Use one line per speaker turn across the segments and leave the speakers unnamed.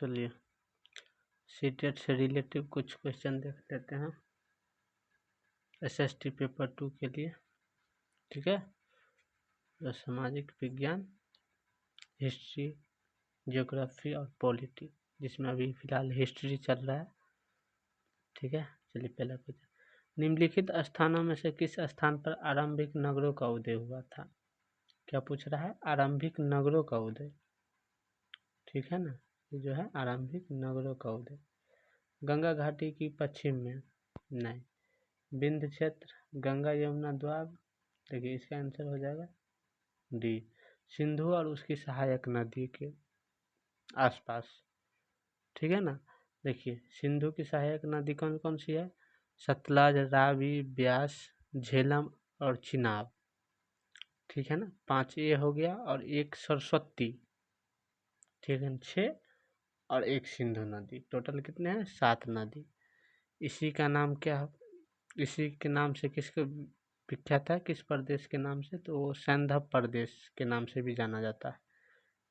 चलिए सीटेट से रिलेटिव कुछ क्वेश्चन देख लेते हैं एसएसटी पेपर 2 के लिए। ठीक है, तो सामाजिक विज्ञान, हिस्ट्री, ज्योग्राफी और पॉलिटी, जिसमें अभी फिलहाल हिस्ट्री चल रहा है। ठीक है, चलिए पहला क्वेश्चन, निम्नलिखित स्थानों में से किस स्थान पर आरंभिक नगरों का उदय हुआ था? क्या पूछ रहा है? आरंभिक नगरों का उदय। ठीक है ना, ये जो है आरंभिक नगरों का उदय। गंगा घाटी की पश्चिम में, नहीं। विंध्य क्षेत्र, गंगा यमुना द्वाब, देखिए इसका आंसर हो जाएगा डी, सिंधु और उसकी सहायक नदी के आसपास। ठीक है ना, देखिए सिंधु की सहायक नदी कौन कौन सी है? सतलज, रावी, ब्यास, झेलम और चिनाब। ठीक है ना, 5 ये हो गया और एक सरस्वती। ठीक है, 6 और एक सिंधु नदी, टोटल कितने हैं? 7 नदी। इसी का नाम क्या, इसी के नाम से किसको विख्यात है, किस प्रदेश के नाम से? तो वो सैंधव प्रदेश के नाम से भी जाना जाता है,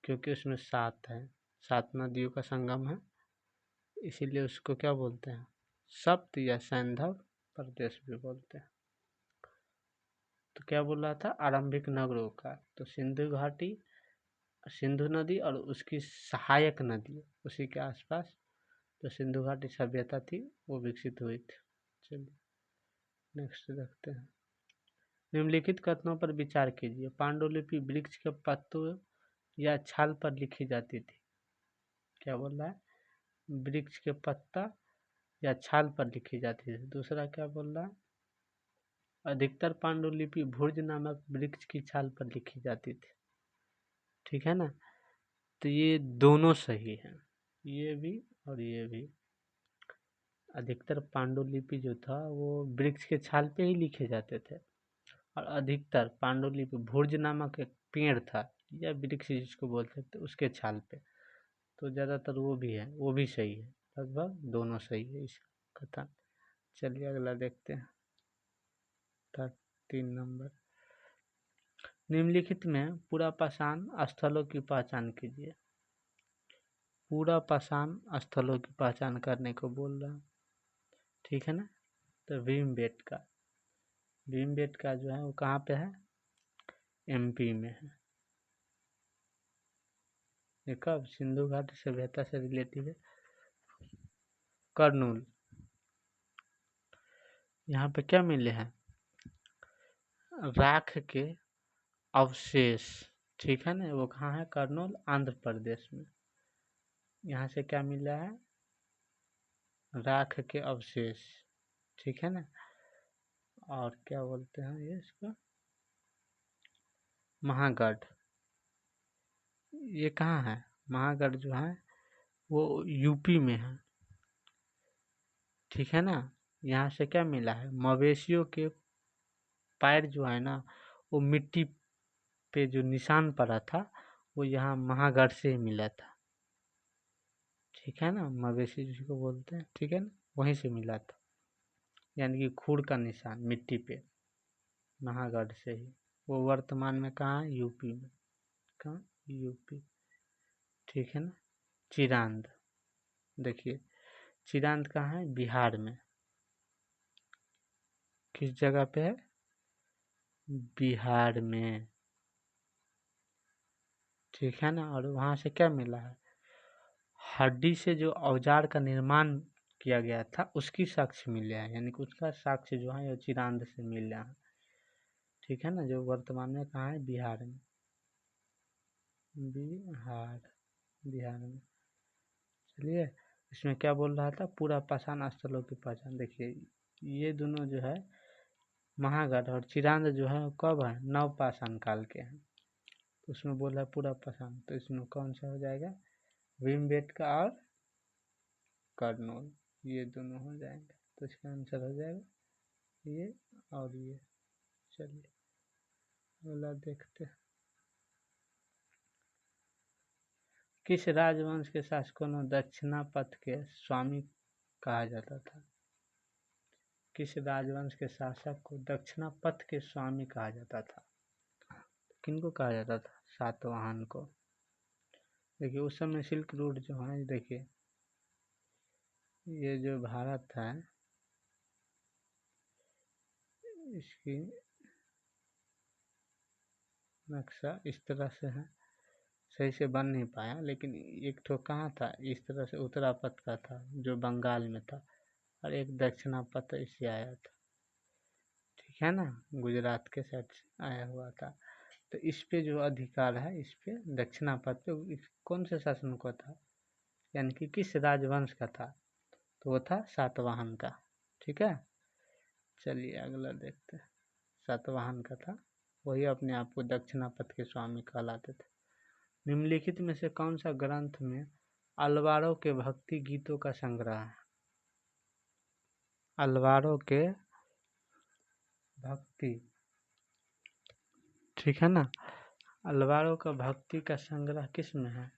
क्योंकि उसमें 7 है, 7 नदियों का संगम है, इसीलिए उसको क्या बोलते हैं? सप्त या सैंधव प्रदेश भी बोलते हैं। तो क्या बोल रहा था? आरंभिक नगरों का, तो सिंधु घाटी, सिंधु नदी और उसकी सहायक नदी उसी के आसपास तो सिंधु घाटी सभ्यता थी, वो विकसित हुई थी। चलिए नेक्स्ट देखते हैं। निम्नलिखित कथनों पर विचार कीजिए। पांडुलिपि वृक्ष के पत्तों या छाल पर लिखी जाती थी। क्या बोल रहा है? वृक्ष के पत्ता या छाल पर लिखी जाती थी। दूसरा क्या बोल रहा है? अधिकतर पांडुलिपि भुर्ज नामक वृक्ष की छाल पर लिखी जाती थी। ठीक है ना, तो ये दोनों सही है, ये भी और ये भी। अधिकतर पांडुलिपि जो था वो वृक्ष के छाल पे ही लिखे जाते थे, और अधिकतर पांडुलिपि भुर्ज नामक एक पेड़ था या वृक्ष जिसको बोलते थे उसके छाल पे, तो ज़्यादातर वो भी है, वो भी सही है, लगभग दोनों सही है इसका कथन। चलिए अगला देखते हैं, 3 नंबर। निम्नलिखित में पुरापाषाण स्थलों की पहचान कीजिए। पुरापाषाण स्थलों की पहचान करने को बोल रहा है। ठीक है ना, तो भीमबेटका, भीमबेटका जो है वो कहाँ पे है? एमपी में है। ये कब? सिंधु घाटी सभ्यता से रिलेटिव है। कर्नूल, यहाँ पे क्या मिले हैं? राख के अवशेष। ठीक है ना, वो कहाँ है? कर्नूल, आंध्र प्रदेश में। यहाँ से क्या मिला है? राख के अवशेष। ठीक है ना, और क्या बोलते हैं ये इसको? महागढ़। ये कहाँ है? महागढ़ जो है वो यूपी में है। ठीक है ना, यहाँ से क्या मिला है? मवेशियों के पैर जो है ना, वो मिट्टी पे जो निशान पड़ा था वो यहाँ महागढ़ से ही मिला था। ठीक है ना, मवेशी जिसको बोलते हैं, ठीक है ना, वहीं से मिला था, यानी कि खूर का निशान मिट्टी पे, महागढ़ से ही। वो वर्तमान में कहाँ है? यूपी में। कहाँ? यूपी। ठीक है ना, चिरांद, देखिए चिरांद कहाँ है? बिहार में। किस जगह पे है? बिहार में। ठीक है ना, और वहाँ से क्या मिला है? हड्डी से जो औजार का निर्माण किया गया था उसकी साक्ष्य मिले हैं, यानी कि उसका साक्ष्य जो है चिरांद से मिला है। ठीक है ना, जो वर्तमान में कहाँ है? बिहार में। बिहार, बिहार में। चलिए, इसमें क्या बोल रहा था? पूरा पाषाण स्थलों की पहचान। देखिए ये दोनों जो है महागढ़ और चिरांद जो है कब है? नवपाषाण काल के हैं, तो उसमें बोल रहा है पूरा पाषाण, तो इसमें कौन सा हो जाएगा? भीमबेटका और कर्नूल, ये दोनों हो जाएंगे, तो इसका आंसर हो जाएगा ये और ये। चलिए अगला देखते हैं। किस राजवंश के शासकों ने दक्षिणापथ के स्वामी कहा जाता था? किस राजवंश के शासक को दक्षिणापथ के स्वामी कहा जाता था? किनको कहा जाता था? सातवाहन को। देखिए उस समय सिल्क रोड जो है, देखिए ये जो भारत है इसकी नक्शा इस तरह से है, सही से बन नहीं पाया, लेकिन एक ठो कहाँ था इस तरह से उत्तरापथ का था जो बंगाल में था, और एक दक्षिणापथ इससे आया था, ठीक है ना, गुजरात के साइड से आया हुआ था। तो इस पे जो अधिकार है, इस पे दक्षिणापथ पे कौन से शासन को था, यानी कि किस राजवंश का था, तो वो था सातवाहन का। ठीक है, चलिए अगला देखते हैं। सातवाहन का था, वही अपने आप को दक्षिणापथ के स्वामी कहलाते थे। निम्नलिखित में से कौन सा ग्रंथ में अलवारों के भक्ति गीतों का संग्रह है? अलवारों के भक्ति, ठीक है ना, अलवारों का भक्ति का संग्रह किस में है?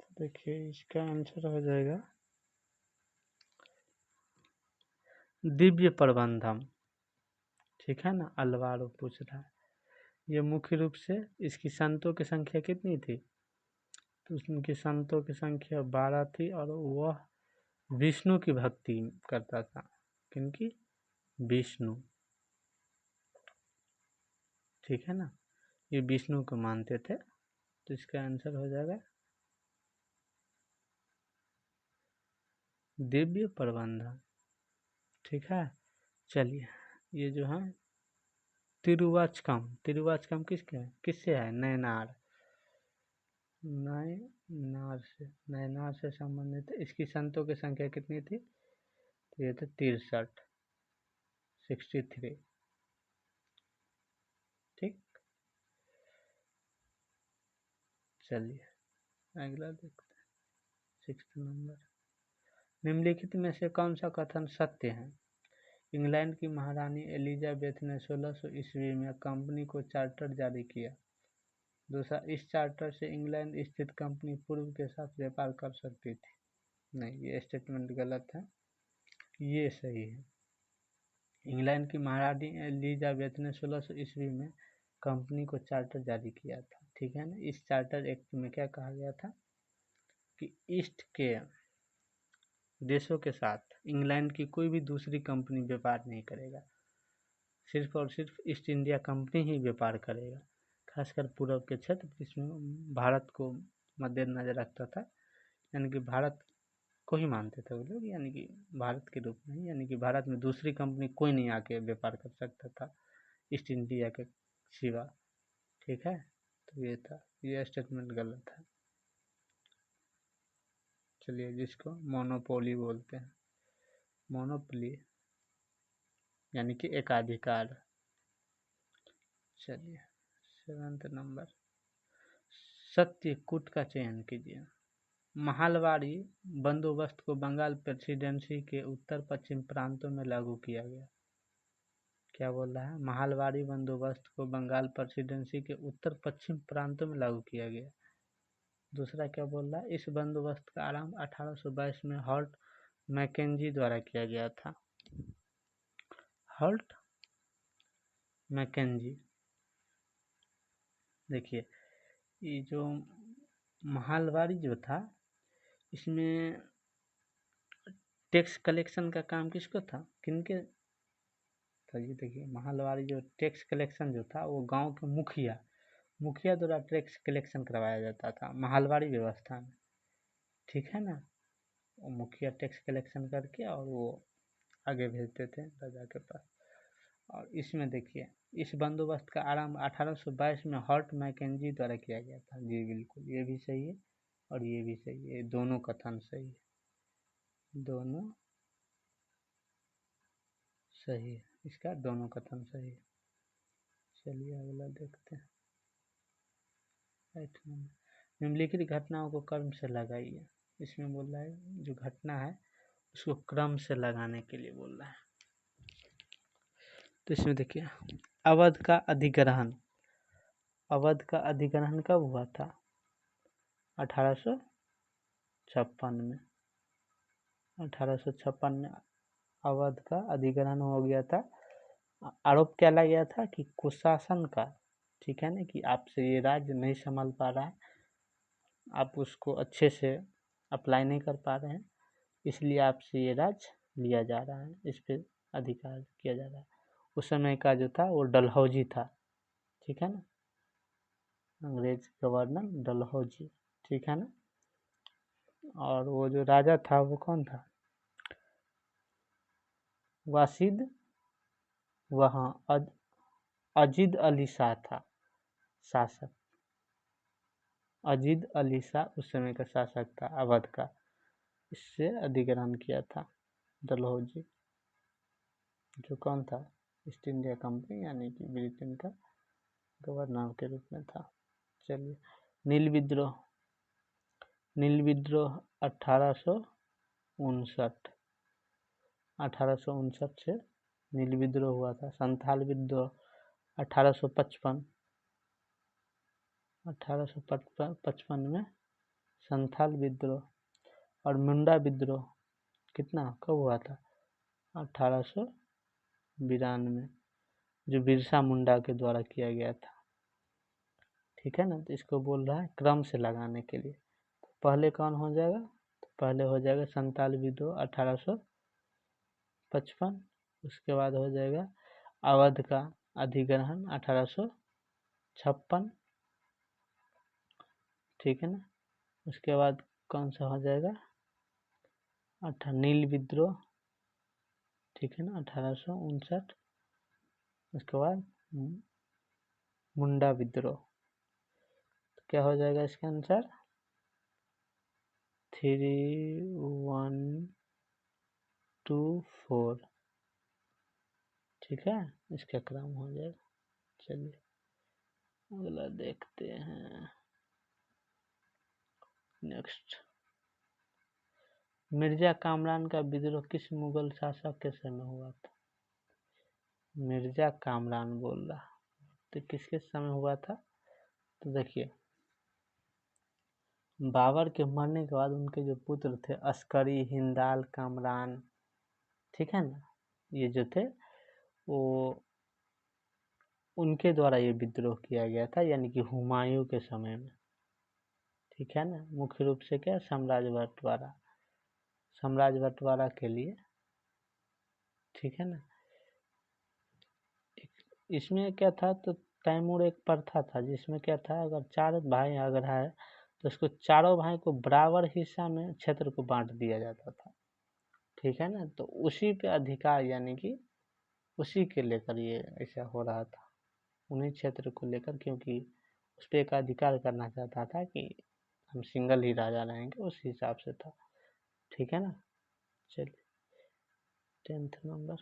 तो देखिए इसका आंसर हो जाएगा दिव्य प्रबंधम, ठीक है ना, अलवारों पूछ रहा है। ये मुख्य रूप से इसकी संतों की संख्या कितनी थी, तो उनकी संतों की संख्या 12 थी, और वह विष्णु की भक्ति करता था। किनकी? विष्णु, ठीक है ना, ये विष्णु को मानते थे, तो इसका आंसर हो जाएगा दिव्य प्रबंधन, ठीक है। चलिए ये जो है तिरुवाचकम, तिरुवाचकम किससे है? नयनार, नयनार से संबंधित है। इसकी संतों की संख्या कितनी थी? तो ये थे 63, 63, ठीक। चलिए अगला देखते हैं, 6 नंबर। निम्नलिखित में से कौन सा कथन सत्य है? इंग्लैंड की महारानी एलिजाबेथ ने 1600 ईस्वी में कंपनी को चार्टर जारी किया। दूसरा, इस चार्टर से इंग्लैंड स्थित कंपनी पूर्व के साथ व्यापार कर सकती थी। नहीं, ये स्टेटमेंट गलत है, ये सही है। इंग्लैंड की महारानी एलिजाबेथ ने 1600 ईस्वी में कंपनी को चार्टर जारी किया था, ठीक है ना। इस चार्टर एक्ट में क्या कहा गया था कि ईस्ट के देशों के साथ इंग्लैंड की कोई भी दूसरी कंपनी व्यापार नहीं करेगा, सिर्फ और सिर्फ ईस्ट इंडिया कंपनी ही व्यापार करेगा, खासकर पूर्व के क्षेत्र जिसमें भारत को मद्देनजर रखता था, यानी कि भारत को ही मानते थे वो लोग, यानी कि भारत के रूप में, यानी कि भारत में दूसरी कंपनी कोई नहीं आके व्यापार कर सकता था ईस्ट इंडिया के सिवा, ठीक है। तो ये था, ये स्टेटमेंट गलत है। चलिए, जिसको मोनोपोली बोलते हैं, मोनोपोली यानी कि एकाधिकार। चलिए 7 नंबर, सत्यकूट का चयन कीजिए। महालवाड़ी बंदोबस्त को बंगाल प्रेसिडेंसी के उत्तर पश्चिम प्रांतों में लागू किया गया। क्या बोल रहा है? महालवाड़ी बंदोबस्त को बंगाल प्रेसिडेंसी के उत्तर पश्चिम प्रांतों में लागू किया गया। दूसरा क्या बोल रहा है? इस बंदोबस्त का आरंभ 1822 में हॉर्ट मैकेंजी द्वारा किया गया था। हॉर्ट मैकेंजी, देखिए ये जो महालवाड़ी जो था, इसमें टैक्स कलेक्शन का काम किसको था, किनके था? ये देखिए महालवाड़ी जो टैक्स कलेक्शन जो था, वो गांव के मुखिया द्वारा टैक्स कलेक्शन करवाया जाता था महालवाड़ी व्यवस्था में, ठीक है ना। वो मुखिया टैक्स कलेक्शन करके और वो आगे भेजते थे राजा के पास। और इसमें देखिए इस बंदोबस्त का आरंभ 1822 में हॉर्ट मैकेंजी द्वारा किया गया था। जी बिल्कुल, ये भी सही है और ये भी सही है, दोनों कथन सही है, दोनों सही है, इसका दोनों कथन सही है। चलिए अगला देखते हैं, 8 नंबर। निम्नलिखित घटनाओं को क्रम से लगाइए। इसमें बोल रहा है जो घटना है उसको क्रम से लगाने के लिए बोल रहा है। तो इसमें देखिए अवध का अधिग्रहण, अवध का अधिग्रहण कब हुआ था? 1856 में, 1856 में अवध का अधिग्रहण हो गया था। आरोप क्या लगा गया था कि कुशासन का, ठीक है ना, कि आपसे ये राज्य नहीं संभल पा रहा है, आप उसको अच्छे से अप्लाई नहीं कर पा रहे हैं, इसलिए आपसे ये राज्य लिया जा रहा है, इस पर अधिकार किया जा रहा है। उस समय का जो था वो डलहौजी था, ठीक है ना, अंग्रेज गवर्नर डलहौजी, ठीक है ना। और वो जो राजा था वो कौन था, वासिद वहाँ अजीद अली शाह था शासक। अजीद अली शाह उस समय का शासक था अवध का, इससे अधिग्रहण किया था डलहौजी, जो कौन था, ईस्ट इंडिया कंपनी यानी कि ब्रिटेन का गवर्नर के रूप में था। चलिए, नील विद्रोह, नील विद्रोह 1859 से नील विद्रोह हुआ था। संथाल विद्रोह 1855 में संथाल विद्रोह। और मुंडा विद्रोह कितना कब हुआ था, 1892, जो बिरसा मुंडा के द्वारा किया गया था, ठीक है ना। तो इसको बोल रहा है क्रम से लगाने के लिए। तो पहले कौन हो जाएगा, तो पहले हो जाएगा संथाल विद्रोह 1855, उसके बाद हो जाएगा अवध का अधिग्रहण 1856, ठीक है ना। उसके बाद कौन सा हो जाएगा, नील विद्रोह, ठीक है ना, 1859। उसके बाद मुंडा विद्रोह, तो क्या हो जाएगा इसका आंसर 3124, ठीक है, इसका क्रम हो जाएगा। चलिए अगला देखते हैं, नेक्स्ट, मिर्जा कामरान का विद्रोह किस मुगल शासक के समय हुआ था। मिर्जा कामरान बोल रहा, तो किसके समय हुआ था, तो देखिए बाबर के मरने के बाद उनके जो पुत्र थे अस्करी, हिंदाल, कामरान, ठीक है ना, ये जो थे वो उनके द्वारा ये विद्रोह किया गया था, यानी कि हुमायूं के समय में, ठीक है ना। मुख्य रूप से क्या, साम्राज्य बंटवारा के लिए, ठीक है ना। इसमें क्या था, तो तैमूर एक प्रथा था जिसमें क्या था, अगर 4 भाई अगर है तो उसको चारों भाई को बराबर हिस्सा में क्षेत्र को बांट दिया जाता था, ठीक है ना। तो उसी पे अधिकार, यानी कि उसी के लेकर ये ऐसा हो रहा था, उन्हीं क्षेत्र को लेकर, क्योंकि उस पर एक अधिकार करना चाहता था कि हम सिंगल ही राजा रहेंगे, उस हिसाब से था, ठीक है ना। चलिए 10th नंबर,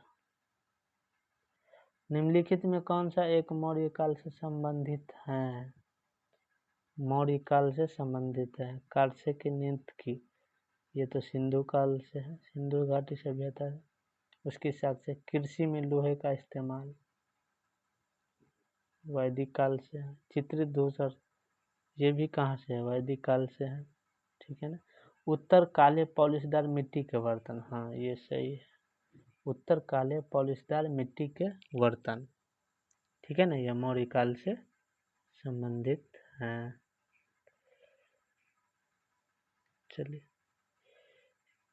निम्नलिखित में कौन सा एक मौर्य काल से संबंधित है, मौर्य काल से संबंधित है। कालसे की नीति की, ये तो सिंधु काल से है, सिंधु घाटी सभ्यता है। उसके हिसाब से कृषि में लोहे का इस्तेमाल वैदिक काल से है। चित्रित धूसर, ये भी कहाँ से है, वैदिक काल से है, ठीक है ना। उत्तर काले पॉलिशदार मिट्टी के बर्तन, हाँ ये सही है, उत्तर काले पॉलिशदार मिट्टी के बर्तन, ठीक है ना, यह मौर्य काल से संबंधित हैं। चलिए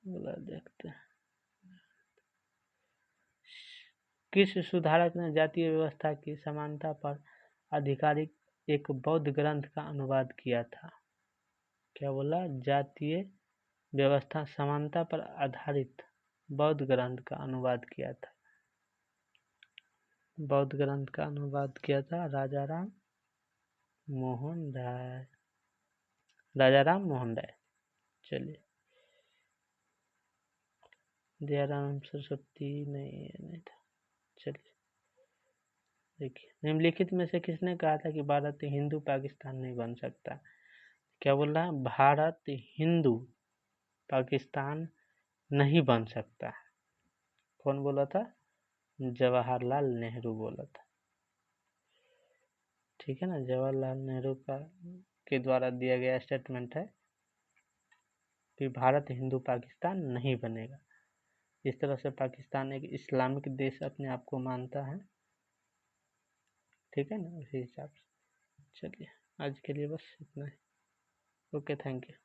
अगला देखते हैं, किस सुधारक ने जातीय व्यवस्था की समानता पर आधिकारिक एक बौद्ध ग्रंथ का अनुवाद किया था। क्या बोला, जातीय व्यवस्था समानता पर आधारित बौद्ध ग्रंथ का अनुवाद किया था। बौद्ध ग्रंथ का अनुवाद किया था राजा राम मोहन राय। चलिए दयाराम सरस्वती नहीं था। चलिए देखिए, निम्नलिखित में से किसने कहा था कि भारत हिंदू पाकिस्तान नहीं बन सकता। क्या बोल रहा है, भारत हिंदू पाकिस्तान नहीं बन सकता। कौन बोला था, जवाहरलाल नेहरू बोला था, ठीक है ना। जवाहरलाल नेहरू का के द्वारा दिया गया स्टेटमेंट है कि भारत हिंदू पाकिस्तान नहीं बनेगा। इस तरह से पाकिस्तान एक इस्लामिक देश अपने आप को मानता है, ठीक है ना, उसी हिसाब से। चलिए आज के लिए बस इतना ही। Okay, thank you.